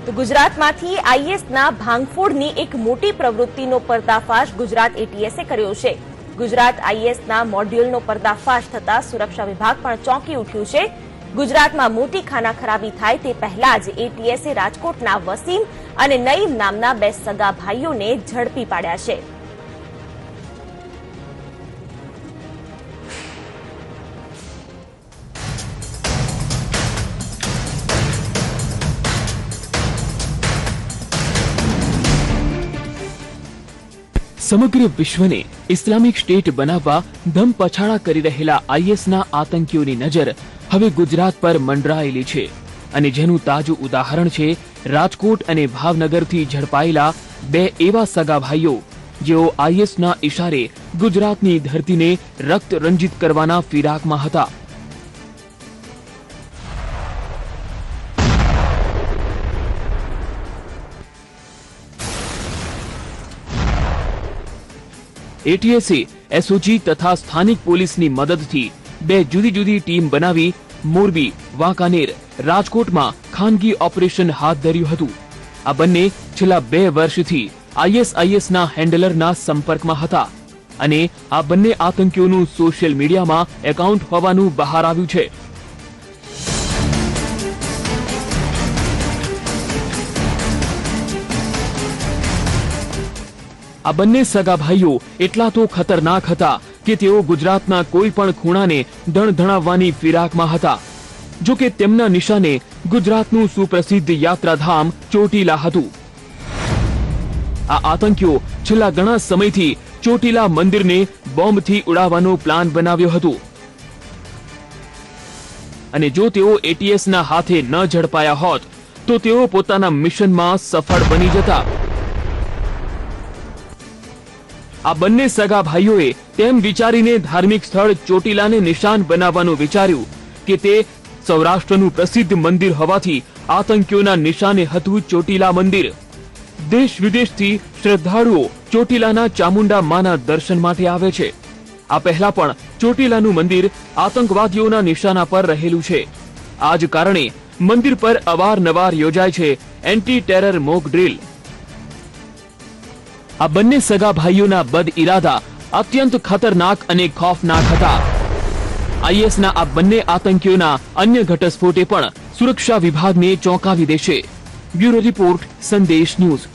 તો ગુજરાતમાંથી આઈએસના ભાંગફોડની એક મોટી પ્રવૃત્તિનો પર્દાફાશ ગુજરાત એટીએસે કર્યો છે। ગુજરાત આઈએસના મોડ્યુલનો પર્દાફાશ થતા સુરક્ષા વિભાગ પણ ચોંકી ઉઠ્યું છે। ગુજરાતમાં મોટી ખાનાખરાબી થાય તે પહેલા જ એટીએસે રાજકોટના વસીમ અને નઈમ નામના બે સગા ભાઈઓને ઝડપી પાડ્યા છે। સમગ્ર વિશ્વને ઇસ્લામિક સ્ટેટ બનાવવા ધમ પછાડા કરી રહેલા આઈએસના આતંકીઓની નજર હવે ગુજરાત પર મંડરાયેલી છે અને જેનું તાજું ઉદાહરણ છે રાજકોટ અને ભાવનગરથી ઝડપાયેલા બે એવા સગા ભાઈઓ જેઓ આઈએસના ઇશારે ગુજરાતની ધરતીને રક્ત રંજિત કરવાના ફિરાકમાં હતા। એટીએસે એસઓજી તથા સ્થાનિક પોલીસની મદદથી બે જુદી જુદી ટીમ બનાવી મોરબી, વાંકાનેર, રાજકોટમાં ખાનગી ઓપરેશન હાથ ધર્યું હતું। આ બંને છેલ્લા 2 વર્ષથી આઈએસઆઈએસના હેન્ડલરના સંપર્કમાં હતા અને આ બંને આતંકીઓનું સોશિયલ મીડિયામાં એકાઉન્ટ હોવાનું બહાર આવ્યું છે। આ બંને સગા ભાઈઓ એટલા તો ખતરનાક હતા કે તેઓ ગુજરાતના કોઈ પણ ખૂણાને ધણધણાવવાની ફિરાકમાં હતા। જો કે તેમના નિશાને ગુજરાતનું સુપ્રસિદ્ધ યાત્રાધામ ચોટીલા હતું। આ આતંકીઓ છેલ્લા ઘણા સમયથી ચોટીલા મંદિરને બોમ્બથી ઉડાવવાનો પ્લાન બનાવ્યો હતો અને જો તેઓ એટીએસના હાથે ન ઝડપાયા હોત તો તેઓ પોતાના મિશનમાં સફળ બની જતા। આ બંને સગા ભાઈઓએ તેમ વિચારીને ધાર્મિક સ્થળ ચોટીલાને નિશાન બનાવવાનું વિચાર્યું કે તે સૌરાષ્ટ્રનું પ્રસિદ્ધ મંદિર હોવાથી આતંકીઓના નિશાને હતું ચોટીલા મંદિર। દેશ વિદેશથી શ્રદ્ધાળુઓ ચોટીલાના ચામુંડા માના દર્શન માટે આવે છે। આ પહેલા પણ ચોટીલાનું મંદિર આતંકવાદીઓના નિશાના પર રહેલું છે। આ જ કારણે મંદિર પર અવારનવાર યોજાય છે એન્ટી ટેરર મોક ડ્રીલ। આ બંને સગા ભાઈઓના બદ ઇરાદા અત્યંત ખતરનાક અને ખૌફનાક હતા। આઈએસના આ બંને આતંકીઓના અન્ય ઘટસ્ફોટે પણ સુરક્ષા વિભાગને ચોંકાવી દેશે। બ્યુરો રિપોર્ટ, સંદેશ ન્યૂઝ।